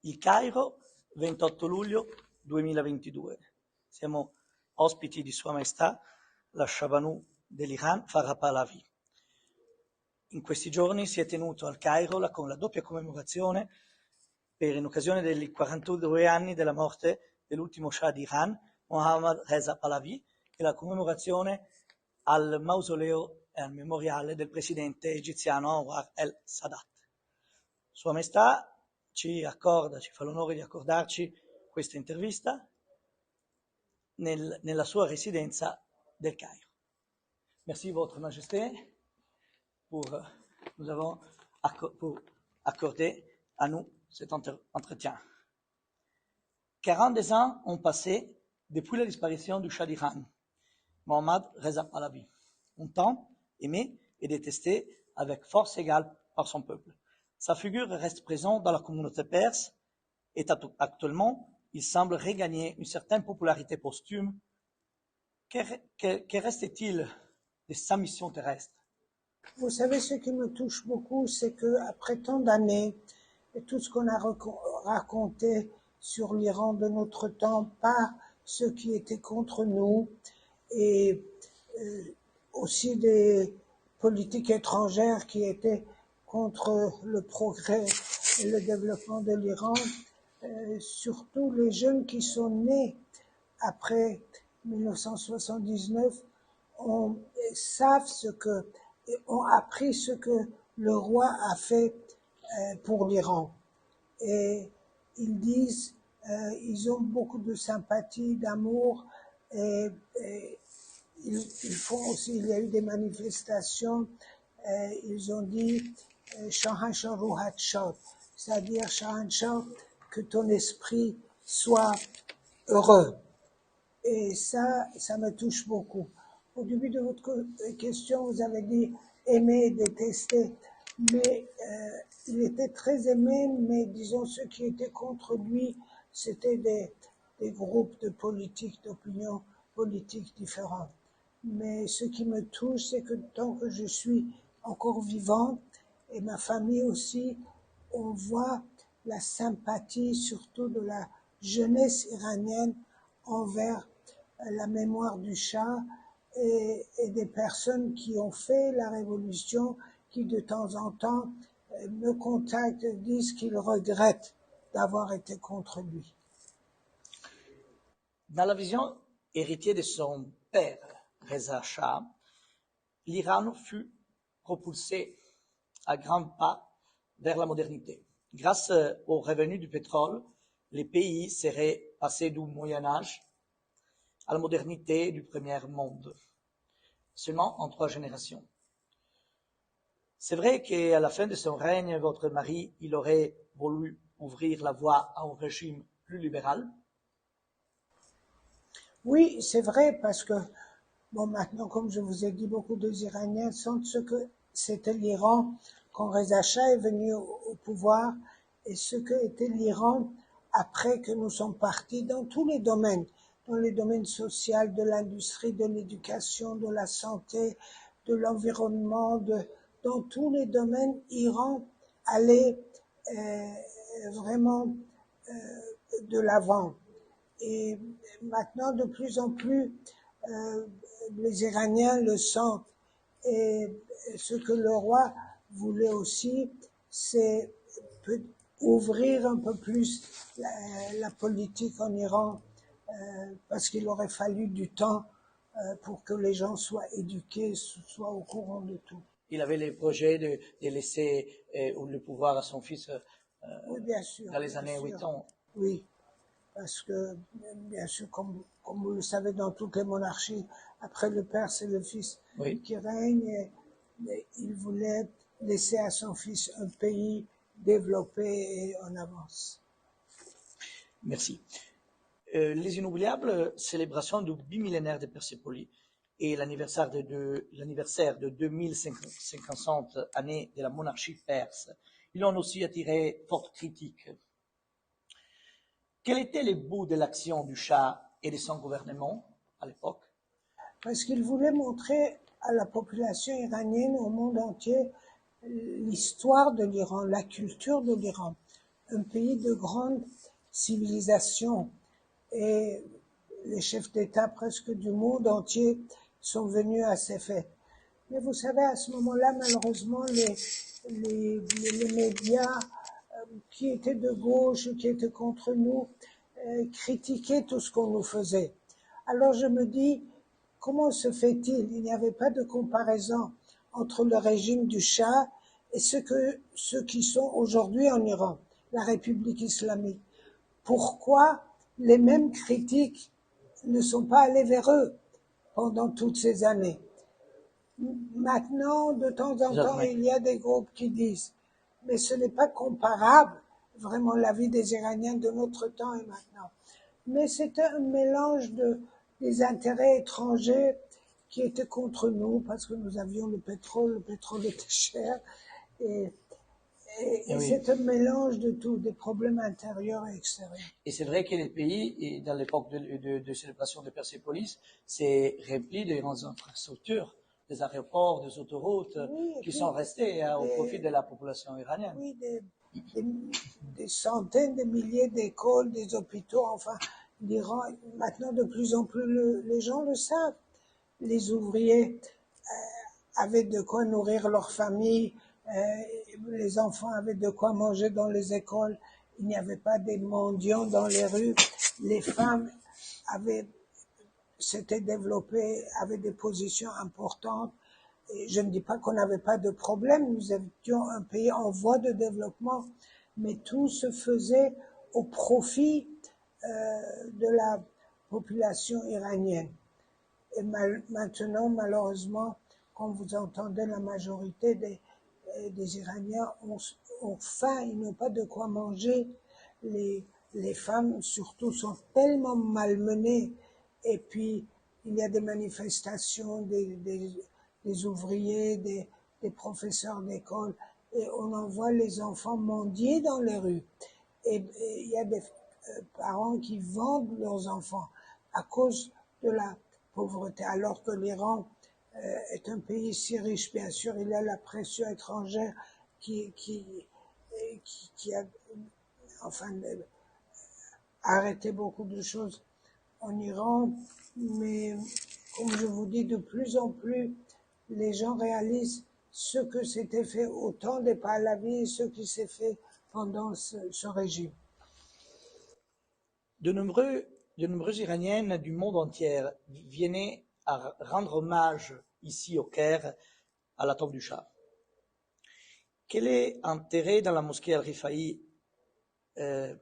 Il Cairo, 28 luglio 2022. Siamo ospiti di Sua Maestà, la Shabanu dell'Iran, Farah Pahlavi. In questi giorni si è tenuto al Cairo con la doppia commemorazione in occasione dei 42 anni della morte dell'ultimo Shah d'Iran, Mohammad Reza Pahlavi, e la commemorazione al mausoleo e al memoriale del presidente egiziano Anwar el-Sadat. Sua Maestà ci fa l'onore di accordarci questa intervista nella sua residenza del Cairo. Merci Votre Majesté pour accorder à nous cet entretien. 42 ans ont passé depuis la disparition du Shah d'Iran, Mohammad Reza Pahlavi, longtemps aimé et détesté avec force égale par son peuple. Sa figure reste présente dans la communauté perse et actuellement, il semble regagner une certaine popularité posthume. Que reste-t-il de sa mission terrestre? Vous savez, ce qui me touche beaucoup, c'est qu'après tant d'années, et tout ce qu'on a raconté sur l'Iran de notre temps par ceux qui étaient contre nous, et aussi des politiques étrangères qui étaient contre le progrès et le développement de l'Iran, surtout les jeunes qui sont nés après 1979, savent ont appris ce que le roi a fait pour l'Iran. Et ils disent, ils ont beaucoup de sympathie, d'amour, et ils font aussi, il y a eu des manifestations, ils ont dit Shahanshah Ruhat Shad, c'est-à-dire Shahanshah, que ton esprit soit heureux. Et ça me touche beaucoup. Au début de votre question, vous avez dit aimer, détester, mais il était très aimé, mais disons ceux qui étaient contre lui, c'était des groupes de politiques, d'opinions politiques différentes. Mais ce qui me touche, c'est que tant que je suis encore vivant, et ma famille aussi, on voit la sympathie, surtout de la jeunesse iranienne, envers la mémoire du Shah et des personnes qui ont fait la révolution, qui de temps en temps me contactent, disent qu'ils regrettent d'avoir été contre lui. Dans la vision héritière de son père, Reza Shah, l'Iran fut propulsé à grands pas vers la modernité. Grâce aux revenus du pétrole, les pays seraient passés du Moyen-Âge à la modernité du premier monde, seulement en 3 générations. C'est vrai qu'à la fin de son règne, votre mari, il aurait voulu ouvrir la voie à un régime plus libéral. Oui, c'est vrai, parce que, bon, maintenant, comme je vous ai dit, beaucoup des Iraniens sentent ce que c'était l'Iran quand Reza Shah est venu au pouvoir, et ce que était l'Iran après que nous sommes partis dans tous les domaines sociaux, de l'industrie, de l'éducation, de la santé, de l'environnement, dans tous les domaines, l'Iran allait vraiment de l'avant. Et maintenant, de plus en plus, les Iraniens le sentent. Et ce que le roi voulait aussi, c'est ouvrir un peu plus la politique en Iran, parce qu'il aurait fallu du temps pour que les gens soient éduqués, soient au courant de tout. Il avait le projet de laisser le pouvoir à son fils oui, bien sûr, dans les années 80. Oui, parce que, bien sûr, comme vous le savez, dans toutes les monarchies, après le père, c'est le fils qui règne, et il voulait laisser à son fils un pays développé et en avance. Merci. Les inoubliables célébrations du bimillénaire de Persépolis et l'anniversaire de 2050 années de la monarchie perse, ils ont aussi attiré forte critique. Quel était le but de l'action du Shah et de son gouvernement à l'époque? Parce qu'il voulait montrer à la population iranienne, au monde entier, l'histoire de l'Iran, la culture de l'Iran. un pays de grande civilisation et les chefs d'État presque du monde entier sont venus à ces fêtes. Mais vous savez, à ce moment-là, malheureusement, les médias qui étaient de gauche, qui étaient contre nous, critiquaient tout ce qu'on nous faisait. Alors je me dis, comment se fait-il? Il n'y avait pas de comparaison entre le régime du Shah et ceux qui sont aujourd'hui en Iran, la République islamique. Pourquoi les mêmes critiques ne sont pas allées vers eux pendant toutes ces années? Maintenant, de temps en temps, il y a des groupes qui disent, mais ce n'est pas comparable, vraiment, la vie des Iraniens de notre temps et maintenant. Mais c'est un mélange des intérêts étrangers qui étaient contre nous, parce que nous avions le pétrole était cher, et oui. C'est un mélange de tout, des problèmes intérieurs et extérieurs. Et c'est vrai que les pays, dans l'époque de célébration de Persépolis, c'est rempli de grandes infrastructures, des aéroports, des autoroutes, oui, qui sont restés au profit de la population iranienne. Oui, des centaines de milliers d'écoles, des hôpitaux, enfin, l'Iran, maintenant de plus en plus, les gens le savent. Les ouvriers avaient de quoi nourrir leur famille, les enfants avaient de quoi manger dans les écoles, il n'y avait pas des mendiants dans les rues, les femmes s'étaient développées, avaient des positions importantes. Et je ne dis pas qu'on n'avait pas de problème, nous étions un pays en voie de développement, mais tout se faisait au profit de la population iranienne. Et maintenant, malheureusement, quand vous entendez la majorité des Iraniens ont faim, ils n'ont pas de quoi manger. Les femmes, surtout, sont tellement malmenées. Et puis, il y a des manifestations des ouvriers, des professeurs d'école, et on envoie les enfants mendier dans les rues. Et il y a des parents qui vendent leurs enfants à cause de la pauvreté, alors que l'Iran est un pays si riche, bien sûr, il y a la pression étrangère qui a enfin arrêté beaucoup de choses en Iran, mais comme je vous dis, de plus en plus, les gens réalisent ce que s'était fait au temps des Pahlavis et ce qui s'est fait pendant ce régime. De nombreuses Iraniennes du monde entier viennent à rendre hommage ici au Caire à la tombe du Shah. Quel est l'intérêt dans la mosquée Al-Rifaï? Il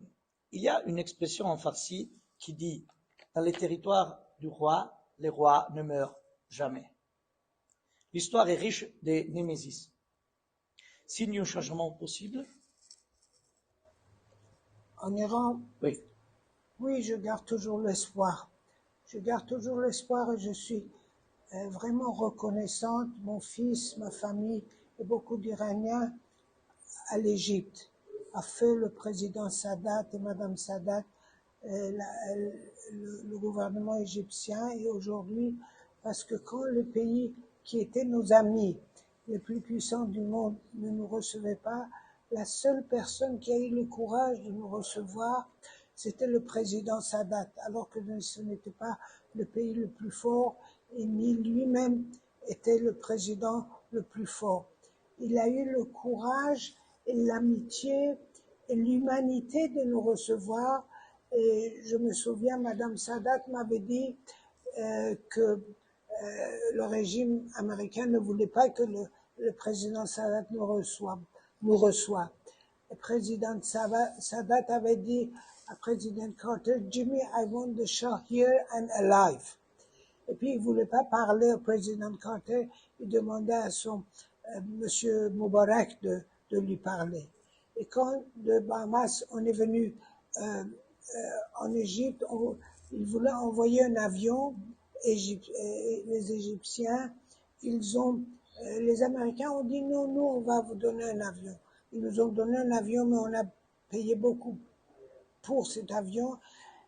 y a une expression en farsi qui dit « Dans les territoires du roi, les rois ne meurent jamais ». L'histoire est riche de némésis. Signe un changement possible? En Iran? Oui. Oui, je garde toujours l'espoir. Je garde toujours l'espoir et je suis vraiment reconnaissante, mon fils, ma famille et beaucoup d'Iraniens à l'Égypte, a fait le président Sadat et Madame Sadat, le gouvernement égyptien, et aujourd'hui, parce que quand les pays qui étaient nos amis, les plus puissants du monde, ne nous recevaient pas, la seule personne qui a eu le courage de nous recevoir, c'était le président Sadat, alors que ce n'était pas le pays le plus fort, et ni lui-même était le président le plus fort. Il a eu le courage et l'amitié et l'humanité de nous recevoir. Et je me souviens, Madame Sadat m'avait dit que le régime américain ne voulait pas que le président Sadat nous reçoive. Le président Sadat avait dit à président Carter, Jimmy, I want the Shah here and alive. Et puis il ne voulait pas parler au président Carter, il demandait à son monsieur Moubarak de lui parler. Et quand de Bahamas, on est venu en Égypte, ils voulaient envoyer un avion, les Égyptiens, les Américains ont dit non, nous on va vous donner un avion. Ils nous ont donné un avion, mais on a payé beaucoup pour cet avion.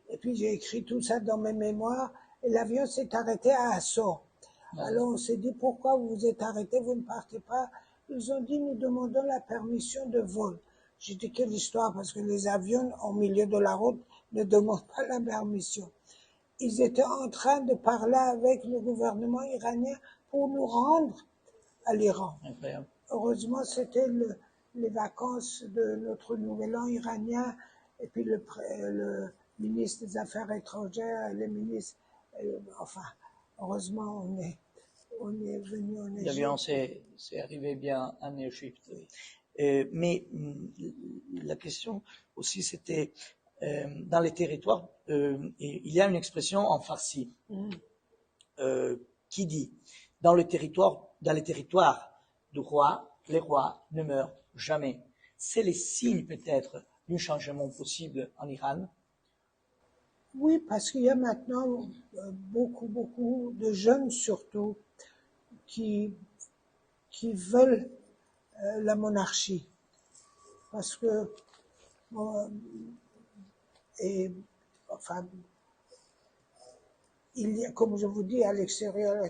Et puis j'ai écrit tout ça dans mes mémoires, et l'avion s'est arrêté à Assor. Alors on s'est dit, pourquoi vous vous êtes arrêté, vous ne partez pas? Ils ont dit, nous demandons la permission de vol. J'ai dit quelle histoire, parce que les avions au milieu de la route ne demandent pas la permission. Ils étaient en train de parler avec le gouvernement iranien pour nous rendre à l'Iran. Incroyable. Heureusement, c'était les vacances de notre nouvel an iranien, et puis le ministre des Affaires étrangères, les ministres, enfin, heureusement, on est venu en Égypte. L'avion s'est arrivé bien en Égypte. Oui. Mais la question aussi, c'était dans les territoires, il y a une expression en farsi qui dit dans les territoires du roi, les rois ne meurent jamais. C'est les signes peut-être d'un changement possible en Iran. Oui, parce qu'il y a maintenant beaucoup de jeunes surtout qui veulent la monarchie. Parce que, enfin, il y a, comme je vous dis, à l'extérieur,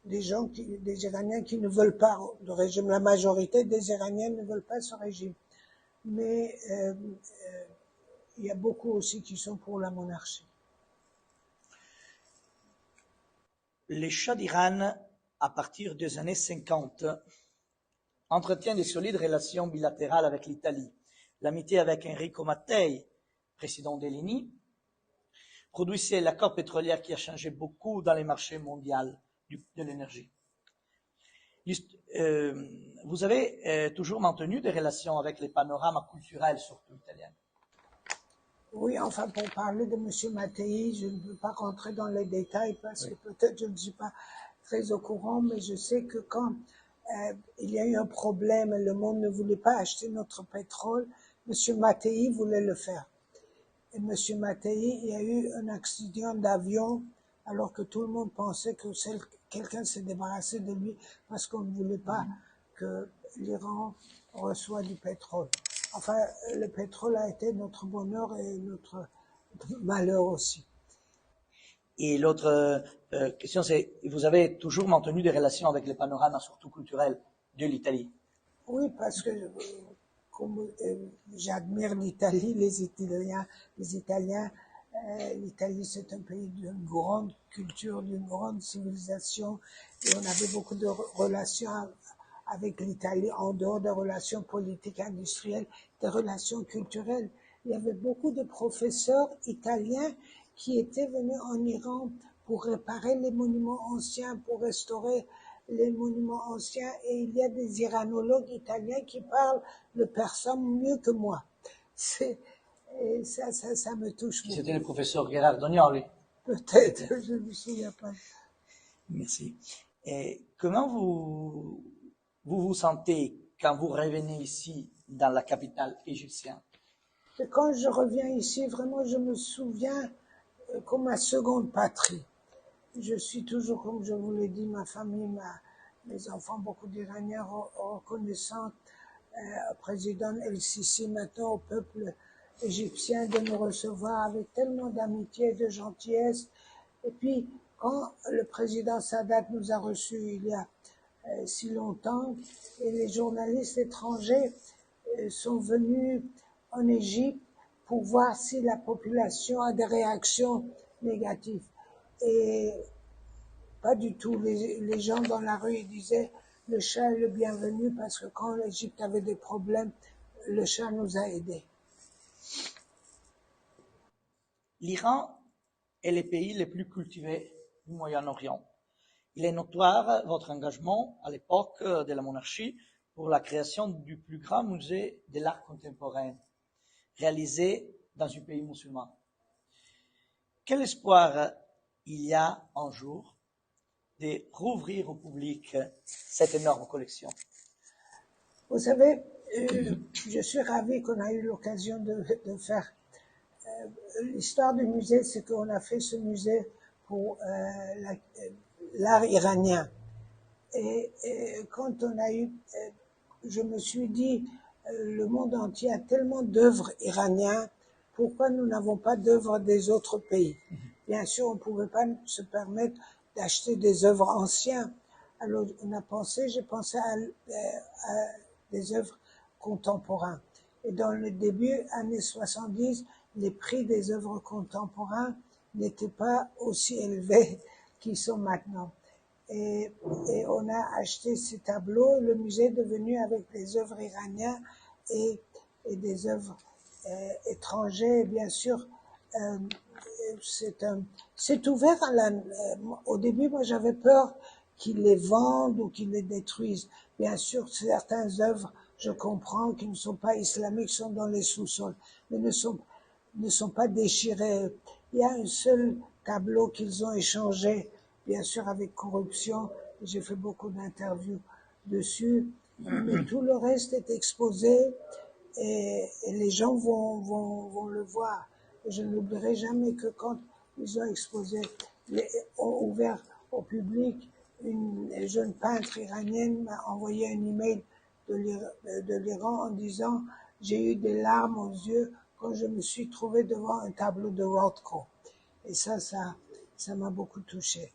des gens, des Iraniens qui ne veulent pas le régime. La majorité des Iraniens ne veulent pas ce régime. Mais il y a beaucoup aussi qui sont pour la monarchie. Les Shahs d'Iran, à partir des années 50, entretient de solides relations bilatérales avec l'Italie. L'amitié avec Enrico Mattei, président d'Eleni, produisait l'accord pétrolier qui a changé beaucoup dans les marchés mondiaux de l'énergie. Vous avez toujours maintenu des relations avec les panoramas culturels, surtout italiens. Oui, enfin, pour parler de M. Mattei, je ne peux pas rentrer dans les détails parce que peut-être je ne suis pas très au courant, mais je sais que quand il y a eu un problème et le monde ne voulait pas acheter notre pétrole, M. Mattei voulait le faire. Et M. Mattei, il y a eu un accident d'avion alors que tout le monde pensait que quelqu'un s'est débarrassé de lui parce qu'on ne voulait pas que l'Iran reçoive du pétrole. Enfin, le pétrole a été notre bonheur et notre malheur aussi. Et l'autre question, c'est, vous avez toujours maintenu des relations avec les panoramas, surtout culturels, de l'Italie? Oui, parce que comme j'admire l'Italie, les Italiens, l'Italie c'est un pays d'une grande culture, d'une grande civilisation, et on avait beaucoup de relations avec l'Italie en dehors des relations politiques, industrielles, des relations culturelles. Il y avait beaucoup de professeurs italiens qui étaient venus en Iran pour réparer les monuments anciens, pour restaurer les monuments anciens, et il y a des iranologues italiens qui parlent le persan mieux que moi. Et ça me touche beaucoup. C'était le professeur Gérard Dognoli. Peut-être, je ne me souviens pas. Merci. Et comment vous sentez quand vous revenez ici, dans la capitale égyptienne? Et quand je reviens ici, vraiment, je me souviens comme ma seconde patrie. Je suis toujours, comme je vous l'ai dit, ma famille, mes enfants, beaucoup d'Iraniens reconnaissants au président El-Sisi, maintenant au peuple égyptien de nous recevoir avec tellement d'amitié et de gentillesse. Et puis, quand le président Sadat nous a reçus il y a si longtemps, et les journalistes étrangers sont venus en Égypte pour voir si la population a des réactions négatives. Et pas du tout. Les gens dans la rue ils disaient le Shah est le bienvenu parce que quand l'Égypte avait des problèmes, le Shah nous a aidés. L'Iran est le pays le plus cultivé du Moyen-Orient. Il est notoire votre engagement à l'époque de la monarchie pour la création du plus grand musée de l'art contemporain réalisé dans un pays musulman. Quel espoir il y a un jour de rouvrir au public cette énorme collection? Vous savez, je suis ravi qu'on a eu l'occasion de faire. L'histoire du musée, c'est qu'on a fait ce musée pour l'art iranien. Et quand on a eu, je me suis dit, le monde entier a tellement d'œuvres iraniennes, pourquoi nous n'avons pas d'œuvres des autres pays? Bien sûr, on ne pouvait pas se permettre d'acheter des œuvres anciennes. Alors, j'ai pensé à des œuvres contemporain. Et dans le début, années 70, les prix des œuvres contemporaines n'étaient pas aussi élevés qu'ils sont maintenant. Et on a acheté ces tableaux. Le musée est devenu avec des œuvres iraniennes et des œuvres étrangères. Et bien sûr, c'est ouvert au début, moi j'avais peur qu'ils les vendent ou qu'ils les détruisent. Bien sûr, certaines œuvres, je comprends, qui ne sont pas islamiques, sont dans les sous-sols, mais ne sont pas déchirées. Il y a un seul tableau qu'ils ont échangé, bien sûr avec corruption. J'ai fait beaucoup d'interviews dessus, mais tout le reste est exposé et les gens vont le voir. Et je n'oublierai jamais que quand ils ont exposé, ont ouvert au public, une jeune peintre iranienne m'a envoyé un email de l'Iran en disant « J'ai eu des larmes aux yeux quand je me suis trouvé devant un tableau de Rothko ». Et ça m'a beaucoup touché.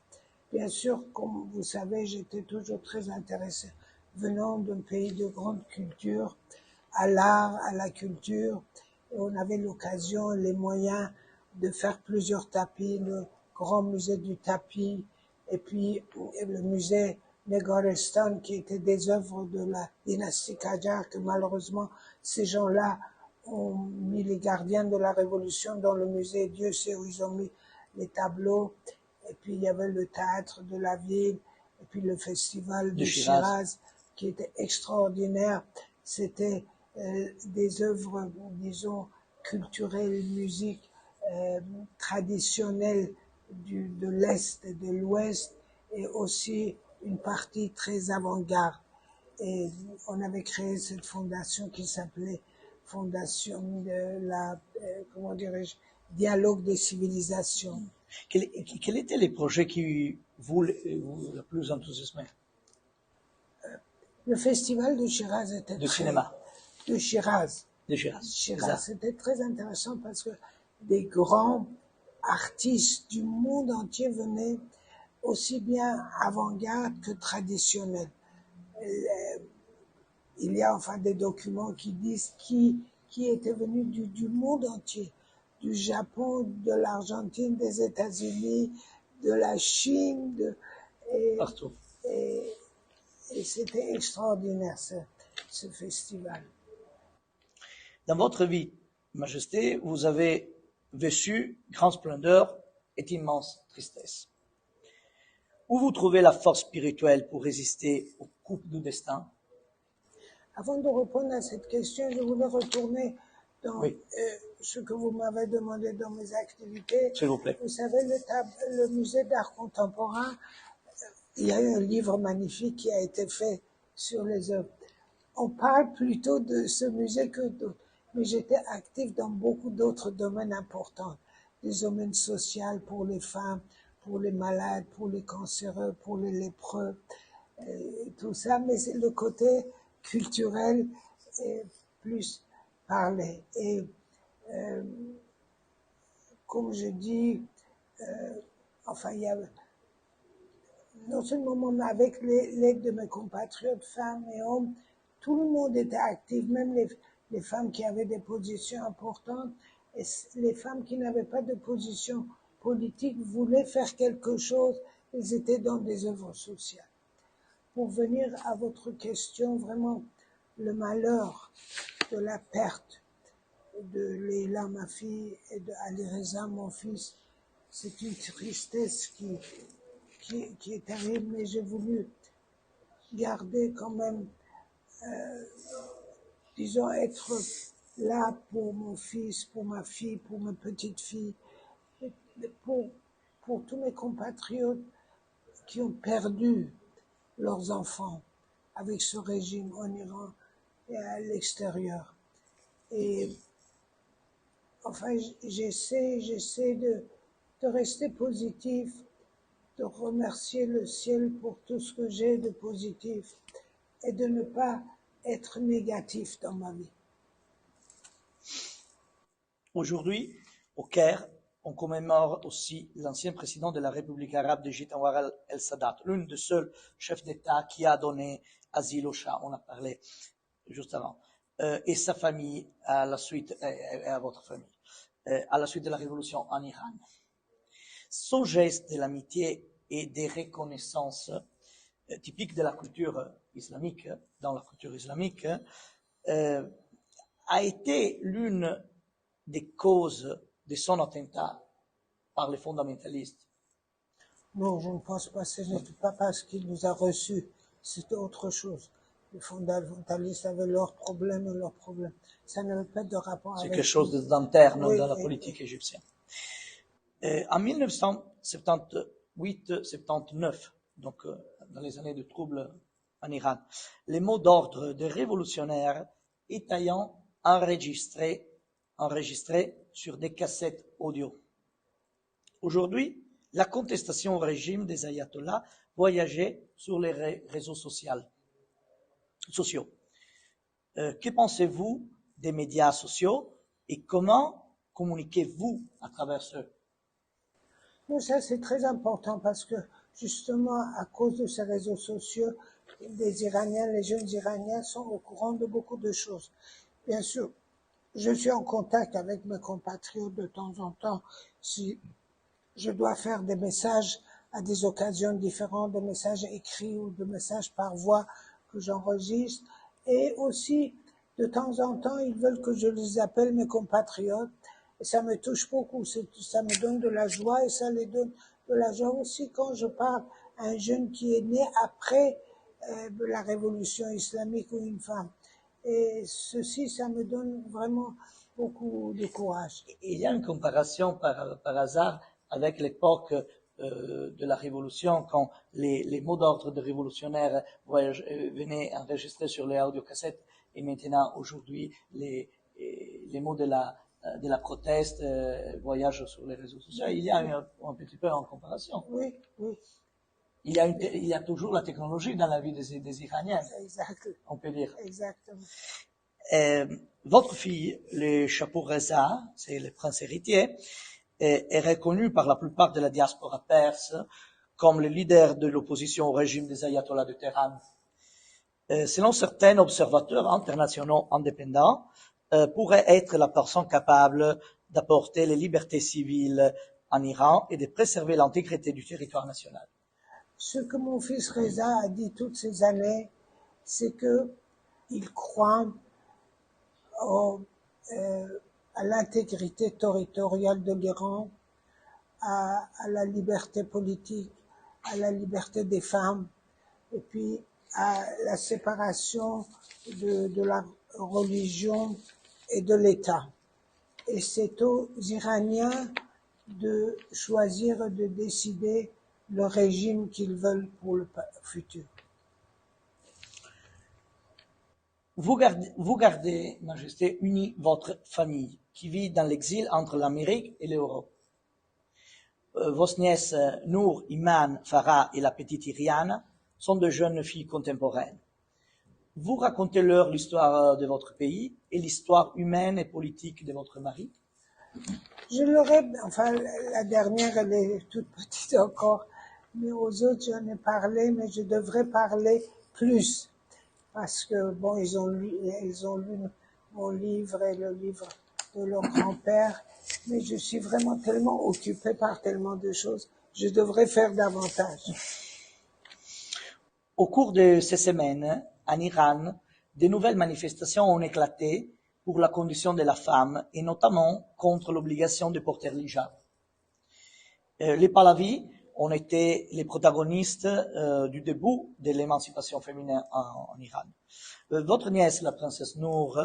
Bien sûr, comme vous savez, j'étais toujours très intéressée, venant d'un pays de grande culture, à l'art, à la culture. Et on avait l'occasion, les moyens de faire plusieurs tapis, le grand musée du tapis, et puis le musée Negorestan, qui était des œuvres de la dynastie Qajar, que malheureusement, ces gens-là ont mis les gardiens de la Révolution dans le musée. Dieu sait où ils ont mis les tableaux. Et puis il y avait le théâtre de la ville, et puis le festival de Shiraz, qui était extraordinaire. C'était des œuvres, disons, culturelles, musique traditionnelle de l'Est et de l'Ouest, et aussi une partie très avant-garde. Et on avait créé cette fondation qui s'appelait Fondation de la, comment dirais-je, Dialogue des civilisations. Quels étaient les projets qui vous le plus enthousiasmaient? Le festival de Shiraz était cinéma. De Shiraz. De Shiraz. Shiraz, c'était très intéressant parce que des grands artistes du monde entier venaient, aussi bien avant-garde que traditionnels. Il y a enfin des documents qui disent qui était venu du monde entier, du Japon, de l'Argentine, des États-Unis, de la Chine, Partout. Et c'était extraordinaire ce festival. Dans votre vie, Majesté, vous avez vécu grande splendeur et immense tristesse. Où vous trouvez la force spirituelle pour résister aux coups du destin? Avant de répondre à cette question, je voulais retourner dans ce que vous m'avez demandé dans mes activités. S'il vous plaît. Vous savez, le musée d'art contemporain, il y a eu un livre magnifique qui a été fait sur les œuvres. On parle plutôt de ce musée que d'autres, mais j'étais active dans beaucoup d'autres domaines importants, des domaines sociaux pour les femmes, pour les malades, pour les cancéreux, pour les lépreux, tout ça, mais c'est le côté culturel et plus parlé. Et comme je dis, enfin, il y a non seulement avec l'aide de mes compatriotes, femmes et hommes, tout le monde était actif, même les femmes qui avaient des positions importantes, et les femmes qui n'avaient pas de position politique voulaient faire quelque chose, elles étaient dans des œuvres sociales. Pour venir à votre question, vraiment, le malheur de la perte de Leila, ma fille, et de Ali Reza, mon fils, c'est une tristesse qui est terrible, mais j'ai voulu garder quand même, disons, être là pour mon fils, pour ma fille, pour mes petites filles, pour tous mes compatriotes qui ont perdu leurs enfants avec ce régime en Iran et à l'extérieur. Et enfin, j'essaie de rester positif, de remercier le ciel pour tout ce que j'ai de positif et de ne pas être négatif dans ma vie. Aujourd'hui, au Caire, on commémore aussi l'ancien président de la République arabe d'Égypte, Anwar el-Sadat, l'un des seuls chefs d'État qui a donné asile aux chats. On a parlé juste avant. et sa famille à la suite, et à votre famille, à la suite de la révolution en Iran. Ce geste de l'amitié et des reconnaissances typiques de la culture islamique, dans la culture islamique, a été l'une des causes de son attentat par les fondamentalistes. Non, je ne pense pas. Ce n'est pas parce qu'il nous a reçus. C'est autre chose. Les fondamentalistes avaient leurs problèmes et leurs problèmes. Ça n'avait pas de rapport avec... C'est quelque chose d'interne Oui, dans la politique égyptienne. En 1978-79, donc dans les années de troubles en Iran, les mots d'ordre des révolutionnaires étaient enregistrés sur des cassettes audio. Aujourd'hui, la contestation au régime des ayatollahs voyageait sur les réseaux sociaux. Que pensez-vous des médias sociaux et comment communiquez-vous à travers eux? Mais ça, c'est très important parce que, justement, à cause de ces réseaux sociaux, les jeunes Iraniens sont au courant de beaucoup de choses. Bien sûr, je suis en contact avec mes compatriotes de temps en temps. Si je dois faire des messages à des occasions différentes, des messages écrits ou des messages par voix que j'enregistre. Et aussi, de temps en temps, ils veulent que je les appelle mes compatriotes. Et ça me touche beaucoup, ça me donne de la joie et ça les donne de la joie aussi quand je parle à un jeune qui est né après la révolution islamique ou une femme. Et ceci, ça me donne vraiment beaucoup de courage. Il y a une comparaison par hasard avec l'époque de la Révolution, quand les mots d'ordre des révolutionnaires venaient enregistrer sur les audiocassettes, et maintenant, aujourd'hui, les mots de la proteste voyagent sur les réseaux sociaux. Il y a un petit peu en comparaison. Oui, oui. Il y a toujours la technologie dans la vie des Iraniens, Exact. on peut dire. Exactement. Votre fille, le Chapeau Reza, c'est le prince héritier, est reconnu par la plupart de la diaspora perse comme le leader de l'opposition au régime des ayatollahs de Téhéran. Selon certains observateurs internationaux indépendants, pourrait être la personne capable d'apporter les libertés civiles en Iran et de préserver l'intégrité du territoire national. Ce que mon fils Reza a dit toutes ces années, c'est que il croit à l'intégrité territoriale de l'Iran, à la liberté politique, à la liberté des femmes, et puis à la séparation de la religion et de l'État. Et c'est aux Iraniens de choisir, de décider le régime qu'ils veulent pour le futur. Vous gardez, Majesté, unie votre famille qui vit dans l'exil entre l'Amérique et l'Europe. Vos nièces Nour, Iman, Farah et la petite Iriana sont de jeunes filles contemporaines. Vous racontez-leur l'histoire de votre pays et l'histoire humaine et politique de votre mari? Je leur ai, enfin, la dernière, elle est toute petite encore, mais aux autres, j'en ai parlé, mais je devrais parler plus. Parce que, bon, ils ont lu mon livre et le livre de leur grand-père, mais je suis vraiment tellement occupée par tellement de choses. Je devrais faire davantage. Au cours de ces semaines, en Iran, de nouvelles manifestations ont éclaté pour la condition de la femme et notamment contre l'obligation de porter l'hijab. Les Pahlavis ont été les protagonistes du début de l'émancipation féminine en Iran. Votre nièce, la princesse Nour,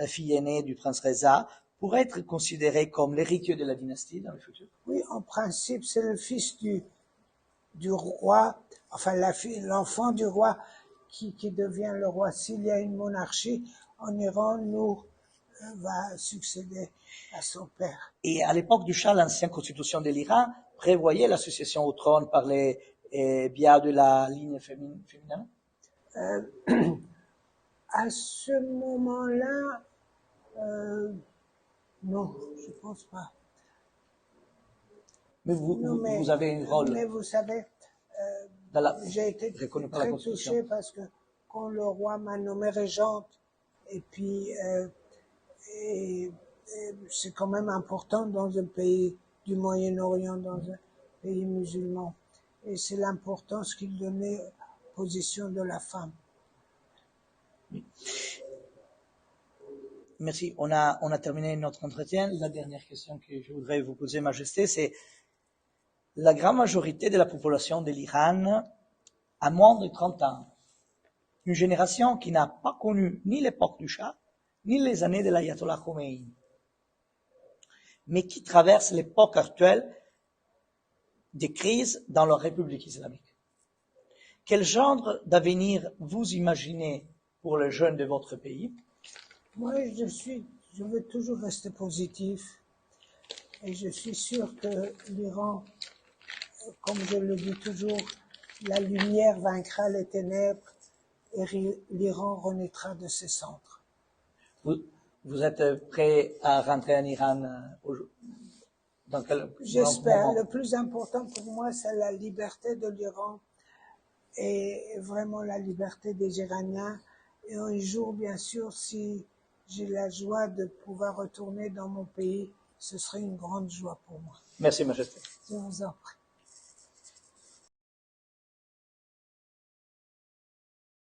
fille aînée du prince Reza, pourrait être considérée comme l'héritier de la dynastie dans le futur? Oui, en principe, c'est le fils du roi, enfin l'enfant du roi qui devient le roi. S'il y a une monarchie en Iran, Nour va succéder à son père. Et à l'époque du Shah, l'ancienne constitution de l'Iran prévoyait l'association au trône par les biais de la ligne féminine? À ce moment-là, non, je pense pas. Mais vous avez un rôle. Mais vous savez, j'ai été très touchée parce que quand le roi m'a nommée régente Et puis, c'est quand même important dans un pays du Moyen-Orient, dans un pays musulman. Et c'est l'importance qu'il donnait aux positions de la femme. Merci. On a terminé notre entretien. La dernière question que je voudrais vous poser, Majesté, c'est la grande majorité de la population de l'Iran a moins de 30 ans. Une génération qui n'a pas connu ni l'époque du Shah, ni les années de l'Ayatollah Khomeini, mais qui traverse l'époque actuelle des crises dans leur République islamique. Quel genre d'avenir vous imaginez pour les jeunes de votre pays? Moi, je veux toujours rester positif et je suis sûr que l'Iran, comme je le dis toujours, la lumière vaincra les ténèbres et l'Iran renaîtra de ses cendres. Vous êtes prêt à rentrer en Iran dans quel J'espère. moment? Le plus important pour moi, c'est la liberté de l'Iran et vraiment la liberté des Iraniens. Et un jour, bien sûr, si j'ai la joie de pouvoir retourner dans mon pays, ce serait une grande joie pour moi. Merci, Majesté. Je vous en prie.